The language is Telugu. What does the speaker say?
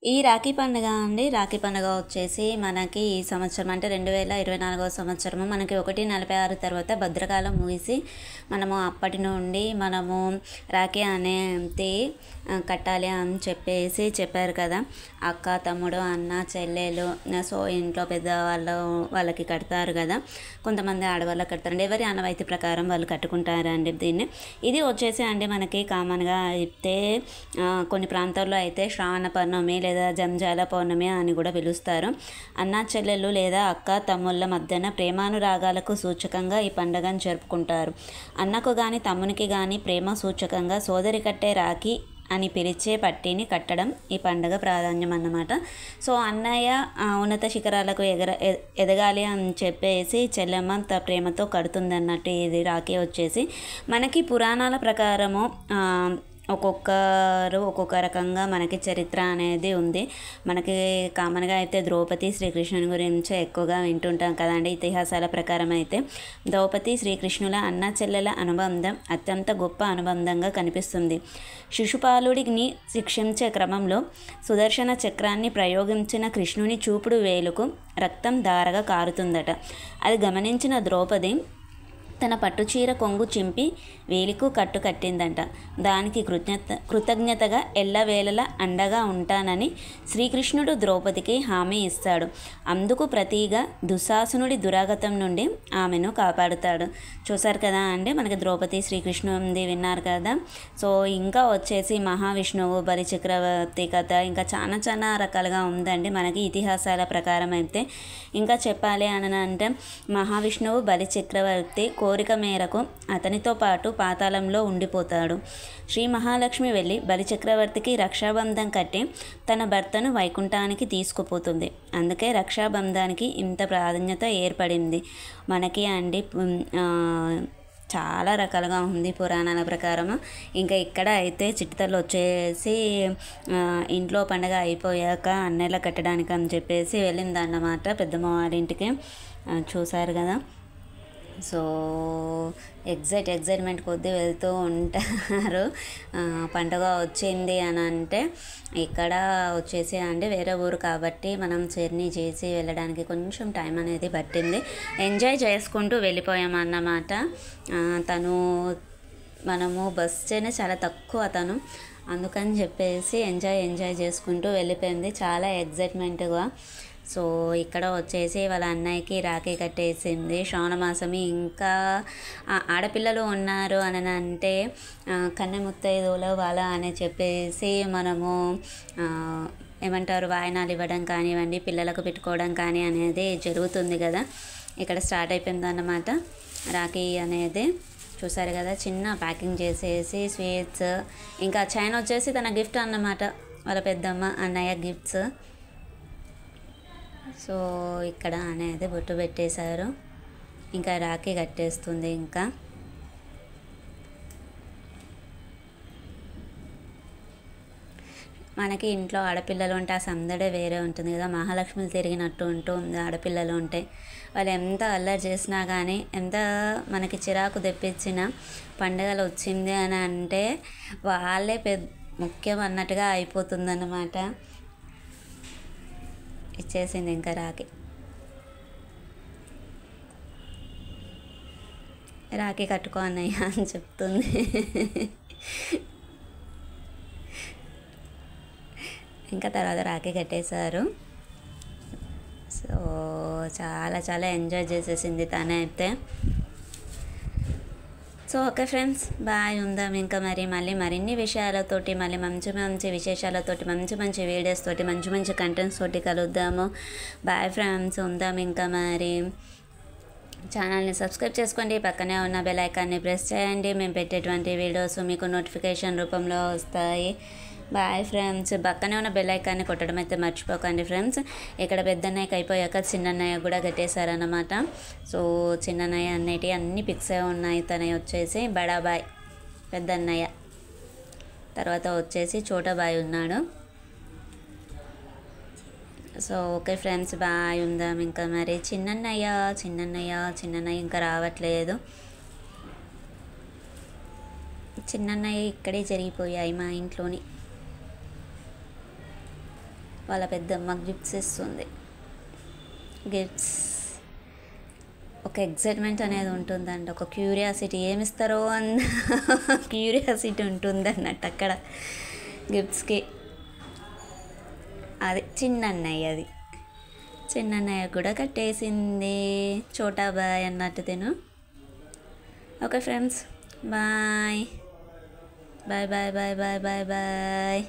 ఈ రాఖీ పండుగ అండి. రాఖీ పండుగ వచ్చేసి మనకి ఈ సంవత్సరం అంటే 2024వ సంవత్సరము మనకి 1:46 తర్వాత భద్రకాలం ముగిసి మనము అప్పటి నుండి మనము రాఖీ అనేది కట్టాలి అని చెప్పారు కదా. అక్క, తమ్ముడు, అన్న, చెల్లెలు, సో ఇంట్లో వాళ్ళకి కడతారు కదా. కొంతమంది ఆడవాళ్ళకి కడతారండి. ఎవరి ఆనవాయితీ ప్రకారం వాళ్ళు కట్టుకుంటారండి దీన్ని. ఇది వచ్చేసి అండి మనకి కామన్గా అయితే కొన్ని ప్రాంతాల్లో అయితే శ్రావణ పౌర్ణమి లేదా జంజాల పౌర్ణమి అని కూడా పిలుస్తారు. అన్నా చెల్లెళ్ళు లేదా అక్క తమ్ముళ్ళ మధ్యన ప్రేమానురాగాలకు సూచకంగా ఈ పండుగను జరుపుకుంటారు. అన్నకు కానీ తమ్మునికి కానీ ప్రేమ సూచకంగా సోదరి కట్టే రాఖీ అని పిలిచే పట్టీని కట్టడం ఈ పండుగ ప్రాధాన్యం అన్నమాట. సో అన్నయ్య ఉన్నత శిఖరాలకు ఎదగాలి అని చెప్పేసి చెల్లెమ్మ ప్రేమతో కడుతుంది అన్నట్టు ఇది రాఖీ వచ్చేసి. మనకి పురాణాల ప్రకారము ఒక్కొక్కరు ఒక్కొక్క రకంగా మనకి చరిత్ర అనేది ఉంది. మనకి కామన్గా అయితే ద్రౌపది శ్రీకృష్ణుని గురించి ఎక్కువగా వింటుంటాం కదండి. ఇతిహాసాల ప్రకారం అయితే ద్రౌపది శ్రీకృష్ణుల అన్న చెల్లెల అనుబంధం అత్యంత గొప్ప అనుబంధంగా కనిపిస్తుంది. శిశుపాలుడిని శిక్షించే క్రమంలో సుదర్శన చక్రాన్ని ప్రయోగించిన కృష్ణుని చూపుడు వేలుకు రక్తం ధారగా కారుతుందట. అది గమనించిన ద్రౌపది తన పట్టుచీర కొంగు చింపి వేలికు కట్టు కట్టిందంట. దానికి కృతజ్ఞతగా ఎల్లవేళలా అండగా ఉంటానని శ్రీకృష్ణుడు ద్రౌపదికి హామీ ఇస్తాడు. అందుకు ప్రతిగా దుశ్శాసనుడి దురాగతం నుండి ఆమెను కాపాడుతాడు. చూసారు కదా అండి, మనకి ద్రౌపది శ్రీకృష్ణుది విన్నారు కదా. సో ఇంకా వచ్చేసి మహావిష్ణువు బలి చక్రవర్తి కథ ఇంకా చాలా రకాలుగా ఉందండి మనకి ఇతిహాసాల ప్రకారం అయితే. ఇంకా చెప్పాలి అని అంటే మహావిష్ణువు బలి చక్రవర్తి కోరిక మేరకు అతనితో పాటు పాతాళంలో ఉండిపోతాడు. శ్రీ మహాలక్ష్మి వెళ్ళి బలిచక్రవర్తికి రక్షాబంధం కట్టి తన భర్తను వైకుంఠానికి తీసుకుపోతుంది. అందుకే రక్షాబంధానికి ఇంత ప్రాధాన్యత ఏర్పడింది మనకి అండి. చాలా రకాలుగా ఉంది పురాణాల ప్రకారం. ఇంకా ఇక్కడ అయితే చిట్తలు వచ్చేసి ఇంట్లో పండగ అయిపోయాక అన్నయ్యల కట్టడానికి అని చెప్పేసి వెళ్ళిందన్నమాట పెద్దమ్మ వారింటికి. చూసారు కదా. సో ఎగ్జైట్మెంట్ కొద్దీ వెళ్తూ ఉంటారు. పండుగ వచ్చింది అని అంటే ఇక్కడ వచ్చేసి అంటే వేరే ఊరు కాబట్టి మనం జర్నీ చేసి వెళ్ళడానికి కొంచెం టైం అనేది పట్టింది. ఎంజాయ్ చేసుకుంటూ వెళ్ళిపోయామన్నమాట. మనము బస్ జర్నీ చాలా తక్కువ అందుకని చెప్పేసి ఎంజాయ్ చేసుకుంటూ వెళ్ళిపోయింది చాలా ఎగ్జైట్మెంట్గా. సో ఇక్కడ వచ్చేసి వాళ్ళ అన్నయ్యకి రాఖీ కట్టేసింది. శ్రావణ మాసం ఇంకా ఆడపిల్లలు ఉన్నారు అని అంటే కన్నె ముత్తైదువులు వాళ్ళ అని చెప్పేసి మనము ఏమంటారు వాయినాలు ఇవ్వడం కానివ్వండి, పిల్లలకు పెట్టుకోవడం కానీ అనేది జరుగుతుంది కదా. ఇక్కడ స్టార్ట్ అయిపోయిందన్నమాట రాఖీ అనేది. చూసారు కదా, చిన్న ప్యాకింగ్ చేసేసి స్వీట్స్ ఇంకా చైన్ వచ్చేసి తన గిఫ్ట్ అన్నమాట, వాళ్ళ పెద్దమ్మ అన్నయ్య గిఫ్ట్స్. సో ఇక్కడ అనేది బొట్టు పెట్టేశారు. ఇంకా రాఖీ కట్టేస్తుంది. ఇంకా మనకి ఇంట్లో ఆడపిల్లలు ఉంటే ఆ సందడే వేరే ఉంటుంది కదా. మహాలక్ష్మిలు తిరిగినట్టు ఉంటుంది ఆడపిల్లలు ఉంటే. వాళ్ళు ఎంత అల్లరి చేసినా కానీ ఎంత మనకి చిరాకు తెప్పించిన పండుగలు వచ్చింది అని అంటే వాళ్ళే ముఖ్యం అన్నట్టుగా అయిపోతుందన్నమాట. ఇచ్చేసింది ఇంకా రాఖీ కట్టుకో అన్నయ్య అని చెప్తుంది. ఇంకా తర్వాత రాఖీ కట్టేశారు. సో చాలా ఎంజాయ్ చేసేసింది తనైతే. So okay friends, bye. ఉందాం ఇంకా మళ్ళీ మరిన్ని విషయాలతోటి మళ్ళీ మంచి విశేషాలతోటి మంచి వీడియోస్ తోటి మంచి కంటెంట్స్ తోటి కలుద్దాము. బాయ్ ఫ్రెండ్స్, ఉందాం ఇంకా మరి. ఛానల్ని సబ్స్క్రైబ్ చేసుకోండి, పక్కనే ఉన్న బెల్ ఐకాన్ని ప్రెస్ చేయండి. మేము పెట్టేటువంటి వీడియోస్ మీకు నోటిఫికేషన్ రూపంలో వస్తాయి. Bye friends. పక్కనే ఉన్న బెల్ ఐకాన్ని కొట్టడం అయితే మర్చిపోకండి ఫ్రెండ్స్. ఇక్కడ పెద్దన్నయ్యకి అయిపోయాక చిన్నన్నయ్య కూడా కట్టేశారన్నమాట. సో చిన్నన్నయ్య అన్ని ఫిక్స్ అయి ఉన్నాయి. తనయ్య వచ్చేసి బడాబాయ్ పెద్దన్నయ్య, తర్వాత వచ్చేసి చోటాబాయ్ ఉన్నాడు. So okay friends, bye. ఉందాం ఇంకా మరి. చిన్నన్నయ్య ఇంకా రావట్లేదు. చిన్నన్నయ్య ఇక్కడే జరిగిపోయాయి మా ఇంట్లోని. వాళ్ళ పెద్దమ్మకి గిఫ్ట్స్ ఇస్తుంది. గిఫ్ట్స్ ఒక ఎగ్జైట్మెంట్ అనేది ఉంటుందంట, ఒక క్యూరియాసిటీ ఏమిస్తారో అన్న క్యూరియాసిటీ ఉంటుంది అన్నట్టు అక్కడ గిఫ్ట్స్కి. అది చిన్నన్నయ్య కూడా కట్టేసింది చోటా బాయ్ అన్నట్టు తిను. Okay friends, bye bye bye bye bye bye bye.